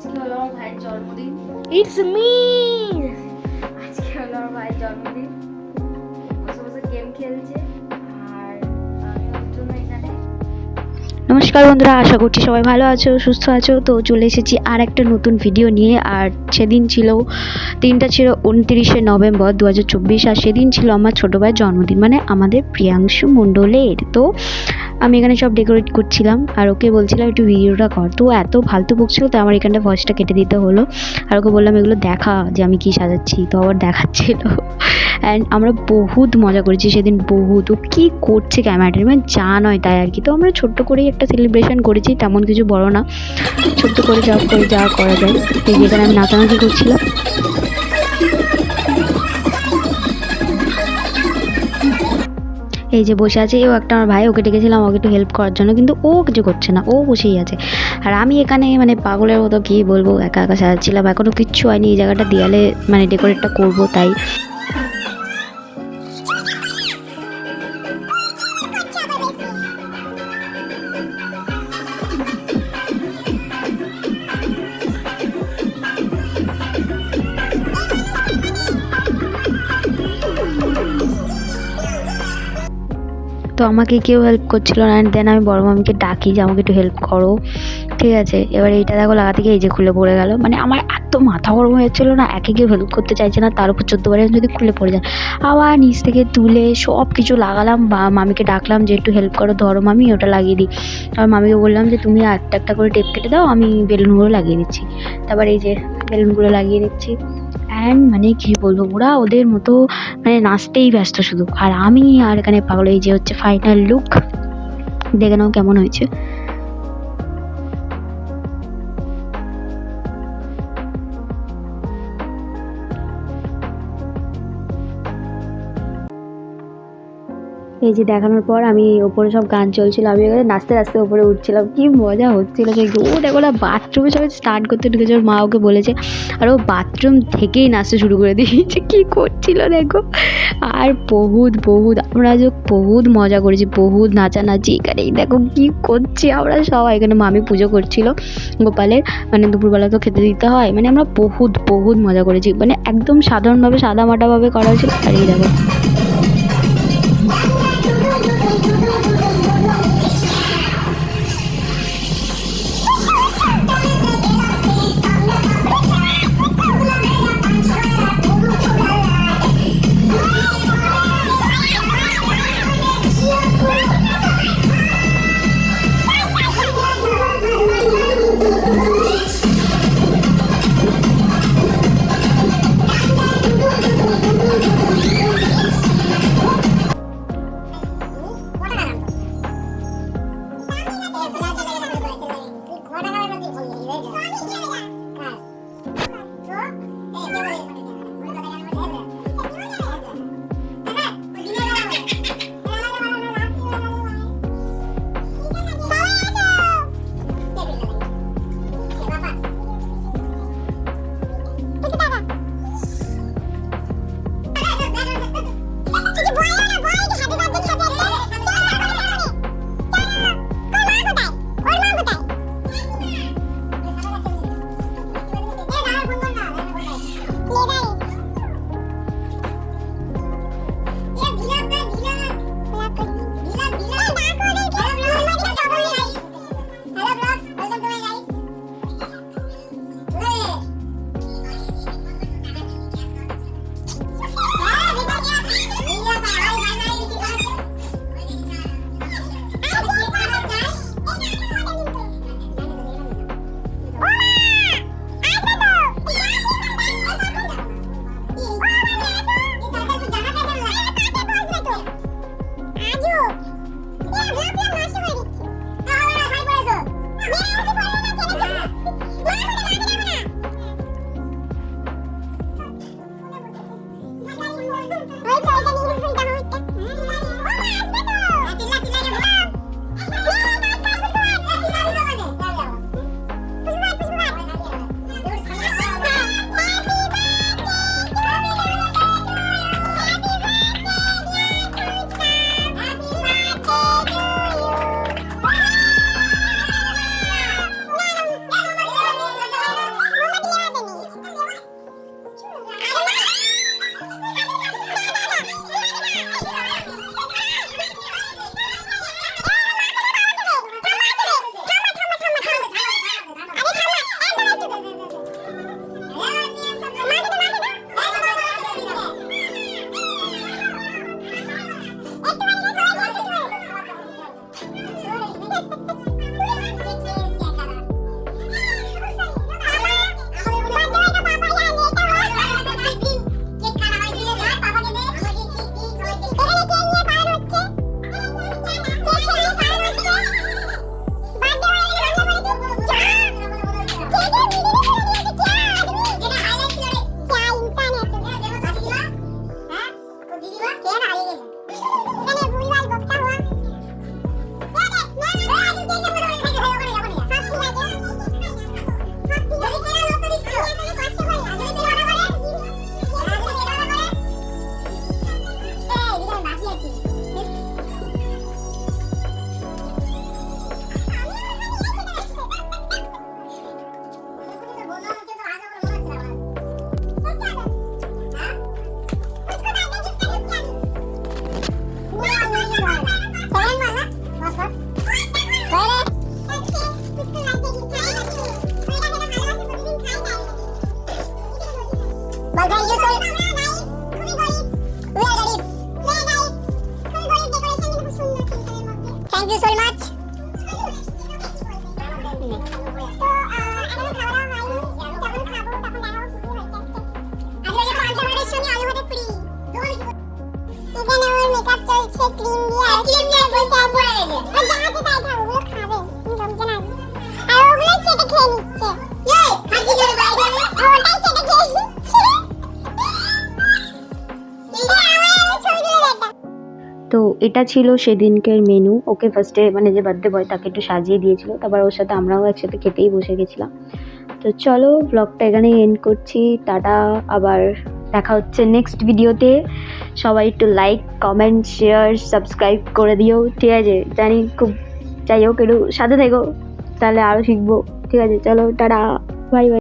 আজকে হলো আমার ভাইয়ের জন্মদিন। It's me. আজকে হলো আমার ভাইয়ের জন্মদিন। বসে বসে গেম খেলছে আর আমি ওর জন্য এখানে। নমস্কার বন্ধুরা, আশা করছি সবাই ভালো আছো, সুস্থ আছো। তো চলে এসেছি আর একটা নতুন ভিডিও নিয়ে। আর সেদিন ছিল, দিনটা ছিল 29শে নভেম্বর 2024। আর সেদিন ছিল আমার ছোটো ভাইয়ের জন্মদিন, মানে আমাদের প্রিয়াংশু মণ্ডলের। তো আমি এখানে সব ডেকোরেট করছিলাম আর ওকে বলছিলাম একটু ভিডিওটা কর। তো এত ফালতু বকছিল, তো আমার এখানটা ভয়েসটা কেটে দিতে হলো। আর ওকে বললাম এগুলো দেখা যে আমি কী সাজাচ্ছি, তো আবার দেখাচ্ছিল। অ্যান্ড আমরা বহুত মজা করেছি সেদিন, বহুত। ও কী করছে ক্যামেরাটা, মানে যা নয় তাই আর কি। তো আমরা ছোট্ট করেই একটা সেলিব্রেশন করেছি, তেমন কিছু বড় না, ছোট্ট করে যা করা যায়। এই যেখানে আমি নাচানাচি করছিলাম, এই যে বসে আছে ও একটা আমার ভাই, ওকে ডেকেছিলাম ওকে একটু হেল্প করার জন্য, কিন্তু ও কিছু করছে না, ও বসেই আছে। আর আমি এখানে মানে পাগলের মতো কী বলবো, একা একা সাজাচ্ছিলাম। এখনও কিচ্ছু হয়নি, এই জায়গাটা দেয়ালে মানে ডেকোরেটটা করবো তাই। তো আমাকে কেউ হেল্প করছিল না। দেন আমি বড় মামিকে ডাকি যে আমাকে একটু হেল্প করো, ঠিক আছে। এবার এইটা দেখো লাগাতে গিয়ে এই যে খুলে পড়ে গেল। মানে আমার এত মাথা গরম হয়েছিল না, একে কেউ হেল্প করতে চাইছে না, তার উপর 14বারে যদি খুলে পড়ে যায়। আবার নিচ থেকে তুলে সব কিছু লাগালাম, বা মামিকে ডাকলাম যে একটু হেল্প করো, ধরো মামি ওটা লাগিয়ে দিই। আর মামিকে বললাম যে তুমি একটা একটা করে টেপ কেটে দাও, আমি বেলুনগুলো লাগিয়ে দিচ্ছি। তারপর এই যে বেলুনগুলো লাগিয়ে দিচ্ছি। অ্যান্ড মানে কী বলবো, ওরা ওদের মতো মানে নাচতেই ব্যস্ত শুধু, আর আমি আর এখানে পাগল। এই যে হচ্ছে ফাইনাল লুক, দেখে নাও কেমন হয়েছে। এই যে দেখানোর পর আমি ওপরে সব গান চলছিল, আমি এখানে নাচতে নাচতে ওপরে উঠছিলাম, কি মজা হচ্ছিল। সেই ও দেখো না, বাথরুমে সবাই স্টার্ট করতে ঢুকেছে, ওর মা ওকে বলেছে, আর ও বাথরুম থেকেই নাচতে শুরু করে দিয়েছে, কি করছিল দেখো। আর বহুত বহুত আমরা যে বহুত মজা করেছি, বহুত নাচানাচি। এখানে দেখো কি করছি আমরা সবাই। এখানে মামি পুজো করছিল গোপালের, মানে দুপুরবেলা তো খেতে দিতে হয়। মানে আমরা বহুত বহুত মজা করেছি, মানে একদম সাধারণভাবে সাদামাটাভাবে করা হয়েছিল। আর এই দেখো সে ক্রিম দিয়ে আর ক্রিম দিয়ে বসে আছে আর জাহাজে তাই খাবো ওগুলো খাবে রমজান আগে আর ওগুলো চেটে খেয়ে নিচ্ছে হাজি করে বাইরে ওটাই চেটে খেয়ে নিচ্ছে তো এটা ছিল সেদিনকের মেনু। ওকে ফার্স্টে মানে যে বার্থডে বয় তাকে একটু সাজিয়ে দিয়েছিল, তারপর ওর সাথে আমরাও একসাথে খেতেই বসে গেছিলাম। তো চলো ব্লগটা এখানেই এন্ড করছি, টাটা। আবার দেখা হচ্ছে নেক্সট ভিডিওতে। সবাই একটু লাইক কমেন্ট শেয়ার সাবস্ক্রাইব করে দিও, ঠিক আছে? জানি খুব, যাই হোক একটু সাথে থেকো, তাহলে আরও শিখবো, ঠিক আছে? চলো টাটা, বাই বাই।